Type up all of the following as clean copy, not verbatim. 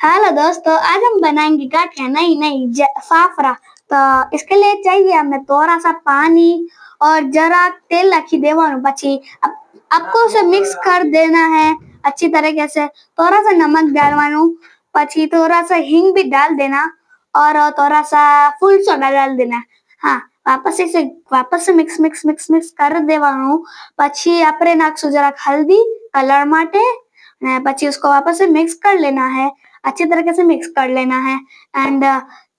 Hello दोस्तों, आज हम बनाएंगे गाठिया नई नई फाफड़ा। तो इसके लिए चाहिए हमें थोड़ा सा पानी और जरा तेल रखी देवानु पछी आपको उसे मिक्स कर देना है अच्छी तरीके से। थोड़ा सा नमक डालवानु, पछी थोड़ा सा हींग भी डाल देना और थोड़ा सा फूल सोडा डाल देना। हाँ, वापस से मिक्स मिक्स मिक्स मिक्स कर देवानु। पछी आपरे नाखशु जरा हल्दी कलर माटे ने पछी उसको वापस से मिक्स कर लेना है। अच्छी तरीके से मिक्स कर लेना है एंड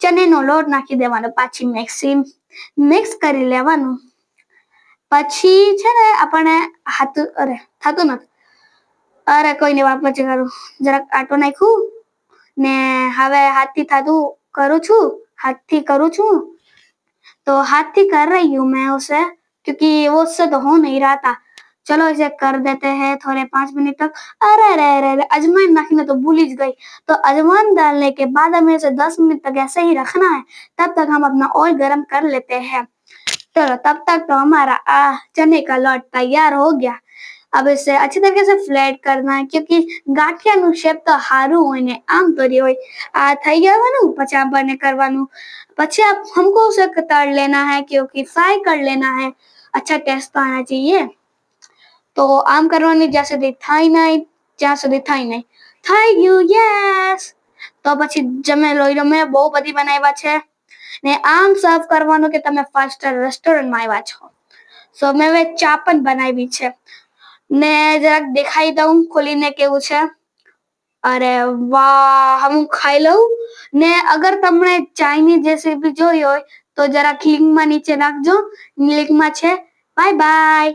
चने नो लोट नाखी देवानो पाછી मिक्स કરી લેવાનું। પછી છે ને આપણે હાથ અરે થાતું નથી અરે કોઈ નહીં વાપસ કરું જરાક આટો નાખ્યું ને હવે હાથથી થાતું કરું છું तो हाथ ही कर रही हूँ मैं उसे, क्योंकि वो उससे तो हो नहीं रहा था। चलो इसे कर देते हैं थोड़े 5 मिनट तक। अरे अरे अरे अरे अजवाइन नाखी तो भूल ही गई। तो अजवाइन डालने के बाद हमें इसे 10 मिनट तक ऐसे ही रखना है। तब तक हम अपना ऑयल गर्म कर लेते हैं। चलो तब तक तो हमारा चने का लौट तैयार हो गया। अब इसे अच्छी तरीके से फ्लैट करना है, क्योंकि गाठिया नु शेप तो हारू होय ने आम तोरी होय। आ થઈ ગયું પછી આપણે કરવાનું પછી आप हमको उसे तल लेना है, क्योंकि फ्राई कर लेना है। अच्छा टेस्ट तो आना चाहिए। तो આમ કરવાની જ્યાં સુધી થાય નહીં થઈ ગયું યસ। તો પછી જમે લોઈ મેં બહુ બધી બનાવ્યા છે ને આમ સર્વ કરવાનું કે તમે ફાસ્ટ રેસ્ટોરન્ટમાં આવ્યા છો। સો મેં હવે ચા પણ બનાવી છે ને જરાક દેખાઈ દઉં ખોલીને કેવું છે। અરે વાહ, હું ખાઈ લઉં ને અગર તમને ચાઇનીઝ રેસીપી જોઈ હોય તો જરા લિંકમાં નીચે નાખજો, લિંકમાં છે। Bye bye.